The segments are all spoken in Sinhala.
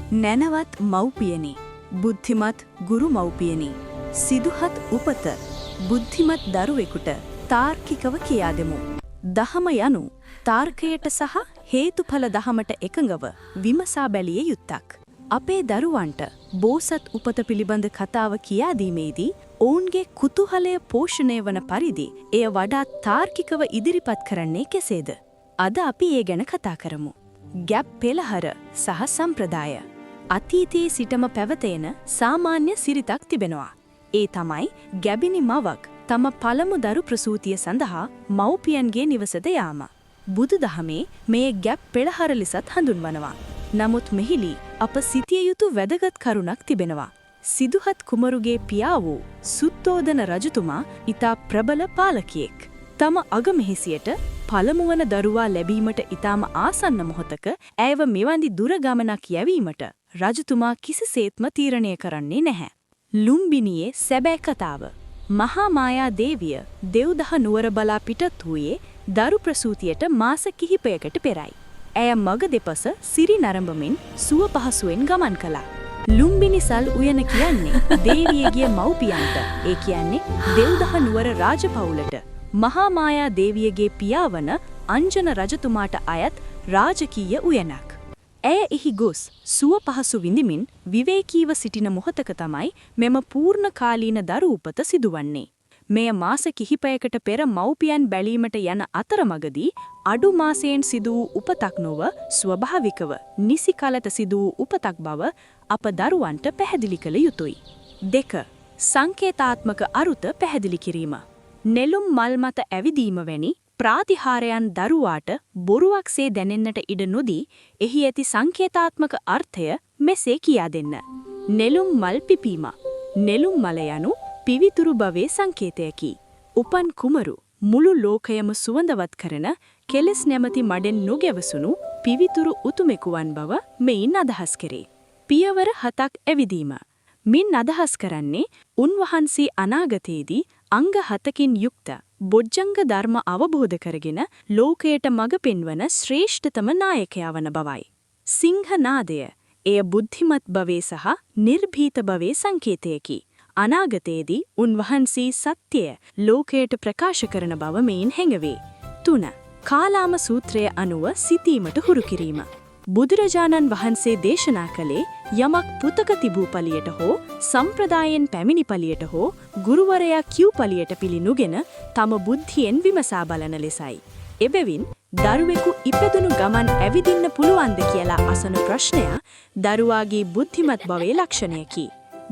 නැනවත් මව්පියනි, බුද්ධිමත් ගුරු මව්පියනි, සිදුහත් උපත, බුද්ධිමත් දරුවෙකුට තාර්කිකව කියා දෙමු. දහම යනු තාර්කයට සහ හේතුඵල දහමට එකඟව විමසා බැලිය යුත්තක්. අපේ දරුවන්ට බෝසත් උපත පිළිබඳ කතාව කියා දීමේදී ඔවුන්ගේ කුතුහලය පෝෂණය වන පරිදි එය වඩාත් තාර්කිකව ඉදිරිපත් කරන්නේ කෙසේද? අද අපි ඒ ගැන කතා කරමු. ගැප් පෙළහර සහ සම්ප්‍රදාය. අතීතයේ සිටම පැවතෙන සාමාන්‍ය සිරිතක් තිබෙනවා. ඒ තමයි ගැබිනි මවක් තම පළමු දරු ප්‍රසූතිය සඳහා මව්පියන්ගේ නිවසට යාම. බුදුදහමේ මේ ගැප් පෙළහර ලෙසත් හඳුන්වනවා. නමුත් මෙහිදී අප සිතිය යුතු වැදගත් කරුණක් තිබෙනවා. සිදුහත් කුමරුගේ පියා වූ සුත්තෝදන රජතුමා ඉතා ප්‍රබල පාලකයෙක්. තම අගමෙහෙසියට පළමුවන දරුවා ලැබීමට ඉතාම ආසන්න මොහොතක ඇයව මෙවැනි දුර ගමනක් යැවීමට රජතුමා කිසිසේත්ම තීරණය කරන්නේ නැහැ. ලුම්බිනියේ සැබෑ කතාව. මහා මායා දේවිය දෙව්දහ නුවර බලා පිටත් වූයේ දරු ප්‍රසූතියට මාස කිහිපයකට පෙරයි. ඇය මග දෙපස සිරි නරඹමින් සුව පහසුවෙන් ගමන් කළා. ලුම්බිනිසල් උයන කියන්නේ දේවියගේ මව්පියන්ට, ඒ කියන්නේ දෙව්දහ නුවර රාජපෞලට මහා මායා දේවියගේ පියාවන අංජන රජතුමාට අයත් රාජකීය උයනක්. ඇය එහි ගොස් සුව පහසු විඳිමින් විවේකීව සිටින මොහොතක තමයි මෙම පූර්ණකාලීන දරු උපත සිදුවන්නේ. මෙය මාස කිහිපයකට පෙර මව්පියන් බැලීමට යන අතරමඟදී අඩු මාසයෙන් සිදු වූ උපතක් නොව ස්වභාවිකව නිසි කලට සිදු වූ උපතක් බව අප දරුවන්ට පැහැදිලි කළ යුතුයි. 2. සංකේතාත්මක අරුත පැහැදිලි කිරීම. නෙළුම් මල් මත ඇවිදීම වැනි ප්‍රාතිහාරයන් දරුවාට බොරුවක්සේ දැනෙන්නට ඉඩ නොදී එහි ඇති සංකේතාත්මක අර්ථය මෙසේ කියා දෙන්න. නෙළුම් මල් පිපීම. නෙළුම් මල යනු පිවිතුරු භවයේ සංකේතයකි. උපන් කුමරු මුළු ලෝකයම සුවඳවත් කරන කෙලෙස් නැමැති මඩෙන් නොගැවසුණු පිවිතුරු උතුමෙකුවන් බව මෙයින් අදහස් කෙරේ. පියවර 7ක් ඇවිදීම. මින් අදහස් කරන්නේ උන්වහන්සේ අනාගතයේදී අංග 7කින් යුක්ත බොජ්ජංග ධර්ම අවබෝධ කරගෙන ලෝකයට මඟ පෙන්වන ශ්‍රේෂ්ඨතම නායකයා වන බවයි. සිංහනාදය. එය බුද්ධිමත් භවයේ සහ නිර්භීත භවයේ සංකේතයකි. අනාගතයේදී උන්වහන්සේ සත්‍යය ලෝකයට ප්‍රකාශ කරන බව මෙයින් හැඟවේ. 3. කාලාම සූත්‍රය අනුව සිතීමට හුරු කිරීම. බුදුරජාණන් වහන්සේ දේශනා කළේ යමක් පුතක තිබූ පලියට හෝ සම්ප්‍රදායෙන් පැමිණි පලියට හෝ ගුරුවරයා කියූ පලියට පිළිනුගෙන තම බුද්ධියෙන් විමසා බලන ලෙසයි. එබැවින් දරුවෙකු ඉපදුණු ගමන් ඇවිදින්න පුළුවන්ද කියලා අසන ප්‍රශ්නය දරුවාගේ බුද්ධිමත් භවයේ ලක්ෂණයකි.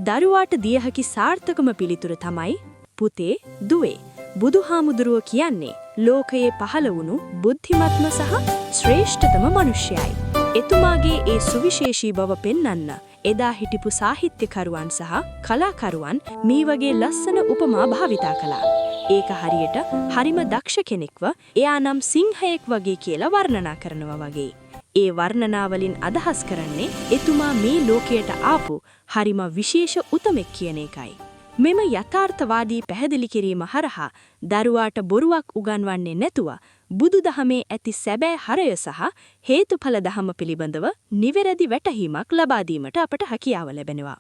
දරුවාට දිය හැකි සාර්ථකම පිළිතුර තමයි පුතේ, දුවේ. බුදුහාමුදුරුව කියන්නේ ලෝකයේ පහළ වුණු බුද්ධිමත්ම සහ ශ්‍රේෂ්ඨතම මනුෂ්‍යයයි. එතුමාගේ ඒ සුවිශේෂී බව පෙන්වන්න එදා හිටපු සාහිත්‍යකරුවන් සහ කලාකරුවන් මේ වගේ ලස්සන උපමා භාවිතා කළා. ඒක හරියට හරිම දක්ෂ කෙනෙක්ව එයා නම් සිංහයෙක් වගේ කියලා වර්ණනා කරනවා වගේ. ඒ වර්ණනාවලින් අදහස් කරන්නේ එතුමා මේ ලෝකයට ආපු හරිම විශේෂ උතමෙක් කියන එකයි. මෙම යථාර්ථවාදී පැහැදිලි කිරීම හරහා දරුවාට බොරුවක් උගන්වන්නේ නැතුව බුදුදහමේ ඇති සැබෑ හරය සහ හේතුඵල දහම පිළිබඳව නිවැරදි වැටහීමක් ලබා දීමට අපට හැකියාව ලැබෙනවා.